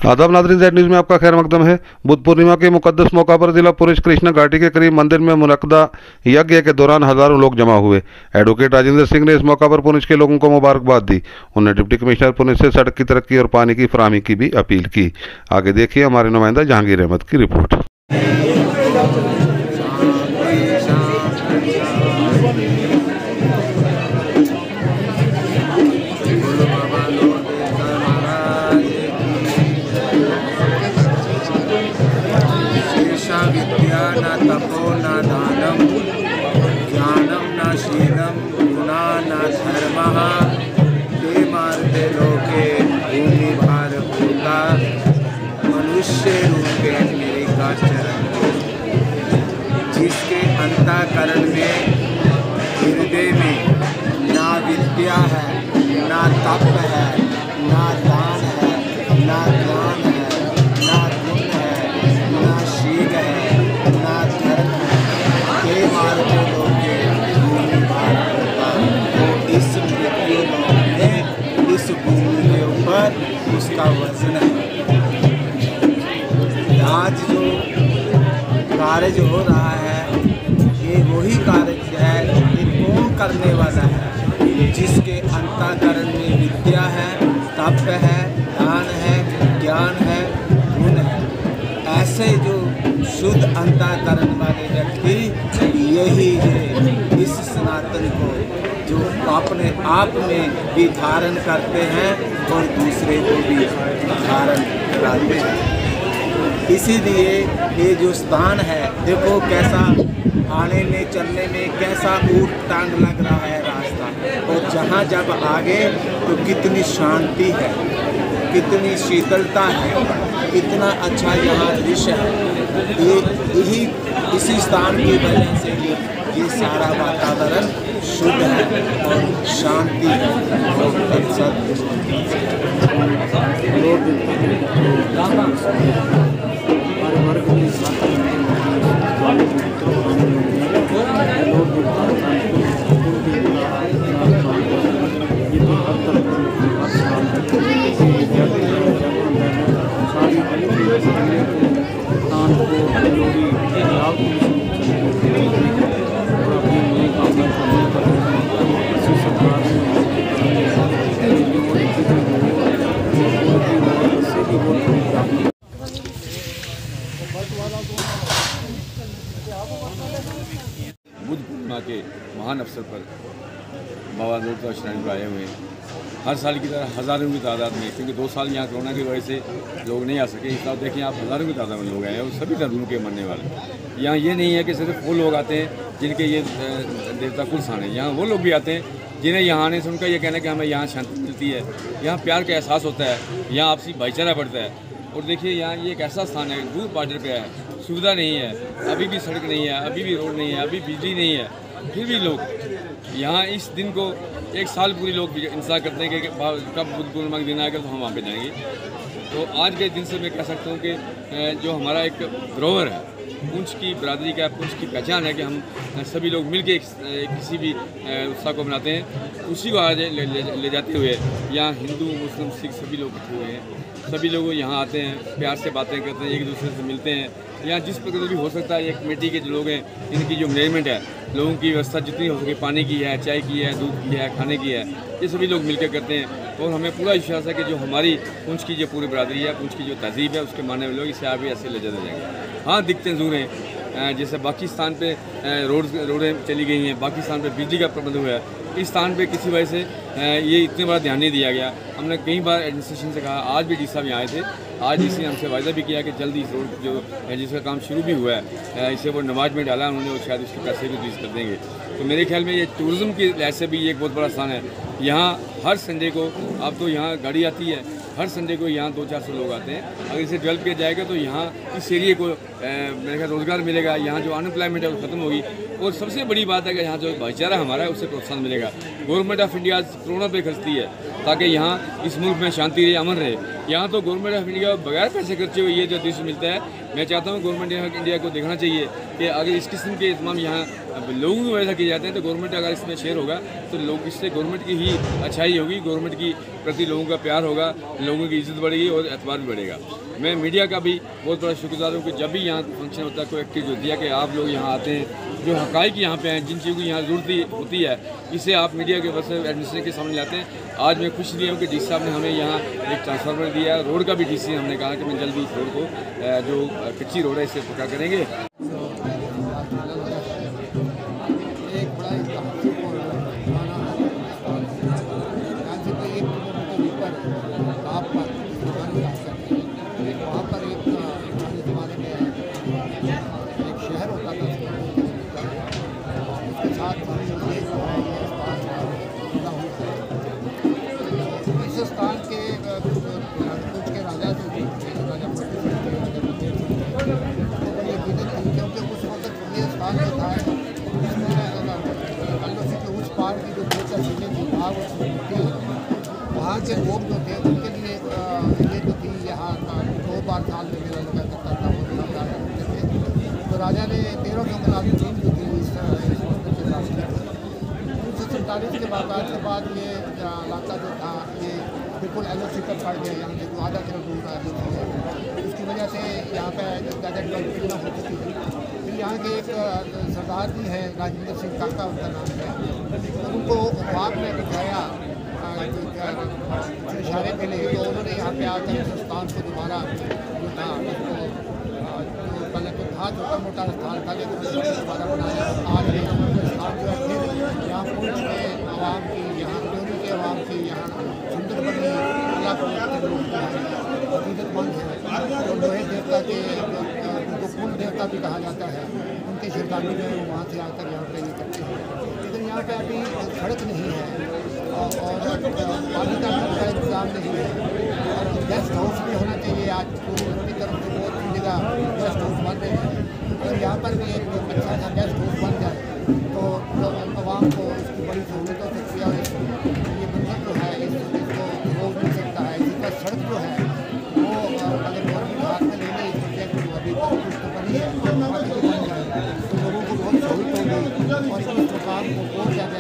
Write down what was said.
आदाब नाज़रीन, Z news में आपका खैर मकदम है। बुद्ध पूर्णिमा के मुकद्दस मौका पर जिला पुलिस कृष्णा घाटी के करीब मंदिर में मुनक्कदा यज्ञ के दौरान हजारों लोग जमा हुए। एडवोकेट राजेंद्र सिंह ने इस मौका पर पुलिस के लोगों को मुबारकबाद दी। उन्होंने डिप्टी कमिश्नर पुलिस से सड़क की तरक्की और पानी की फराहमी की भी अपील की। आगे देखिए हमारे नुमाइंदा जहांगीर अहमद की रिपोर्ट। विद्या न तपो न दानम ज्ञानम न शीलम गुणा न धर्मः ते मार्गे लोके भूमि भार भूता मनुष्य रूपे मेरे का चरण। जिसके अंतःकरण में हृदय में ना विद्या है, ना तप है, ना दान है, ना ज्ञान है, ना गुण है, ना शील है, ना धर्म है, के मार्गे लोके भूमि भार होता। तो इस मृत्यु लोक में इस भूमि के ऊपर उसका वजन है। आज जो कार्य हो रहा है ये वही कार्य है, ये कौन करने वाला है? जिसके अंतःकरण में विद्या है, तप है, दान है, ज्ञान है, गुण है। ऐसे जो शुद्ध अंतःकरण वाले व्यक्ति यही है इस सनातन को जो अपने आप में भी धारण करते हैं और दूसरे को भी धारण कराते हैं। इसीलिए ये जो स्थान है देखो कैसा आने में चलने में कैसा ऊट टांग लग रहा है रास्ता, और जहाँ जब आगे तो कितनी शांति है, कितनी शीतलता है, कितना अच्छा यहाँ दृश्य है। यही इसी स्थान की वजह से ये सारा वातावरण शुद्ध है और शांति है। बुद्ध पूर्णिमा के महान अवसर पर बाबा लोटका श्राइन पर आए हुए हैं। हर साल की तरह हज़ारों की तादाद में, क्योंकि 2 साल यहाँ कोरोना की वजह से लोग नहीं आ सके, इस साल देखिए आप हज़ारों की तादाद में लोग आए हैं और सभी धर्मों के मानने वाले। यहाँ ये नहीं है कि सिर्फ वो लोग आते हैं जिनके ये देवता कुल स्थान है, यहाँ वो लोग भी आते हैं जिन्हें यहाँ आने से उनका ये कहना है कि हमें यहाँ शांति मिलती है, यहाँ प्यार का एहसास होता है, यहाँ आपसी भाईचारा बढ़ता है। और देखिए यहाँ ये एक ऐसा स्थान है दूर बॉर्डर पे है, सुविधा नहीं है, अभी भी सड़क नहीं है, अभी भी रोड नहीं है, अभी बिजली नहीं है, फिर भी लोग यहाँ इस दिन को 1 साल पूरी लोग इंतजार करते हैं कि कब बुद्ध पूर्णिमा का दिन आएगा तो हम वहाँ पे जाएंगे। तो आज के दिन से मैं कह सकता हूँ कि जो हमारा एक धरोहर है, पुंछ की बिरादरी का, पुंछ की पहचान है कि हम सभी लोग मिलकर किसी भी उत्सव को मनाते हैं। उसी को आज ले जाते हुए यहाँ हिंदू मुस्लिम सिख सभी लोग इकट्ठे हुए हैं। सभी लोग यहाँ आते हैं, प्यार से बातें करते हैं, एक दूसरे से मिलते हैं। यहाँ जिस प्रकार भी हो सकता है, एक कमेटी के जो लोग हैं इनकी जो मैनेजमेंट है, लोगों की व्यवस्था जितनी हो सके, पानी की है, चाय की है, दूध की है, खाने की है, ये सभी लोग मिलकर करते हैं। और हमें पूरा विश्वास है कि जो हमारी पुंछ की जो पूरी बिरादरी है, पुंछ की जो तहजीब है, उसके मानने वाले लोग इसे आगे ऐसे ले जाते जाएंगे। हाँ, दिखते ज़रूर हैं, जैसे बाकी स्थान पे रोडें चली गई हैं, बाकी स्थान पे बिजली का प्रबंध हुआ है, इस स्थान पे किसी वजह से ये इतने बड़ा ध्यान नहीं दिया गया। हमने कई बार एडमिनिस्ट्रेशन से कहा, आज भी डी साहब यहाँ आए थे, आज इसी हमसे वायदा भी किया कि जल्दी इस रोड जो है जिसका काम शुरू भी हुआ है इसे वो नमाज में डाला उन्होंने, और शायद उसके पैसे भी रिलीज कर देंगे। तो मेरे ख्याल में ये टूरिज़्म की लिहाज से भी ये एक बहुत बड़ा स्थान है। यहाँ हर संडे को, अब तो यहाँ गाड़ी आती है, हर संडे को यहाँ 200-400 लोग आते हैं। अगर इसे डेवलप किया जाएगा तो यहाँ इस एरिए को मेरे ख्याल रोज़गार मिलेगा, यहाँ जो अनएम्प्लॉयमेंट है वो ख़त्म होगी, और सबसे बड़ी बात है कि यहाँ जो भाईचारा हमारा है उससे प्रोत्साहन मिलेगा। गवर्नमेंट ऑफ इंडिया करोड़ों रुपये खर्चती है, ताकि यहाँ इस मुल्क में शांति रहे, अमन रहे। यहाँ तो गवर्नमेंट ऑफ इंडिया बगैर पैसे खर्चे हुए ये जो दृश्य मिलता है, मैं चाहता हूँ गवर्नमेंट ऑफ इंडिया को देखना चाहिए कि अगर इस किस्म के इस्तेमाल यहाँ लोगों की वजह से किए जाते हैं तो गवर्नमेंट अगर इसमें शेयर होगा तो लोग इससे गवर्नमेंट की ही अच्छाई होगी, गवर्नमेंट की प्रति लोगों का प्यार होगा, लोगों की इज्जत बढ़ेगी और एतबार भी बढ़ेगा। मैं मीडिया का भी बहुत बड़ा शुक्रगुजार हूँ कि जब भी यहाँ फंक्शन होता है कोई एक्टिव होती है कि आप लोग यहाँ आते हैं, जो हक़ाइक़ यहाँ पे हैं, जिन चीज़ों की यहाँ ज़रूरत होती है, इसे आप मीडिया के वजह से एडमिनिस्ट्रेशन के सामने लाते हैं। आज मैं खुश नहीं हूँ कि डीसी साहब ने हमें यहाँ एक ट्रांसफार्मर दिया है, रोड का भी डीसी हमने कहा कि मैं जल्दी इस रोड को जो कच्ची रोड है इसे पक्का करेंगे। एक बड़ा ही महत्वपूर्ण गाना है यहाँ से कोई 1 किलोमीटर ऊपर आप पर पुरानी रास्ता है, वहाँ पर एक पुराने ज़माने में एक शहर होता था, उसके साथ ये जो है ये स्थान जुड़ा हुआ है। इस स्थान के कुछ के राजा जो थे, राजा बड़ी अकीदत थी क्योंकि उस वक्त ये स्थान जो था के उस पार की जो दो तहसीलें थी वहाँ के लोग जो थे उनके लिए ये जो थी यहाँ 2 बार साल में मेला लगा करता था, वो राजा करते थे। तो राजा ने 1349 जो थी इस मंदिर के साथ की 1947 के बाद ये इलाका जो था ये बिल्कुल LOC पर पड़ गया, यहाँ से आधा किलोमीटर दूर है। उसकी वजह से यहाँ पर ज़्यादा डेवलपमेंट न हो चुकी थी। फिर यहाँ के एक सरदार जी हैं राजेंद्र सिंह काका उनका नाम है, तो उनको ख्वाब में दिखाया इशारे पे ले, तो उन्होंने यहाँ पे आकर इस स्थान को दोबारा जो था उसको जो पहले तो था छोटा मोटा स्थान था लेकिन उसको दोबारा बनाया। आज ये स्थान जो है फिर यहाँ पूछ में आवाम की, यहाँ डोरी के आवाम की, यहाँ सुंदरबनी अल्लाह के लोग अकीदतमंद हैं। तो लोहे देवता के उनको कुल देवता भी कहा जाता है, उनके श्रद्धालु जो है वहाँ से आकर यहाँ पर ये करते हैं। लेकिन यहाँ पे अभी सड़क नहीं है और पानी का इंतजाम नहीं है और गेस्ट हाउस भी होना चाहिए। आज पूरी तरफ से बहुत सी जगह गेस्ट हाउस बन रहे हैं, अगर यहाँ पर भी एक अच्छा सा गेस्ट हाउस बन जाए तो आवाम को इसकी बड़ी सहूलत हो सकती है और ये मंदिर जो है इसको रोक नहीं सकता है। इसी का सड़क जो है वो अगर गवर्नमेंट हाथ में ले ली प्रोजेक्ट अभी कुछ तो बनी है, बन जाए तो लोगों को बहुत सहूलत होगी और इस प्रोग्राम को बहुत ज़्यादा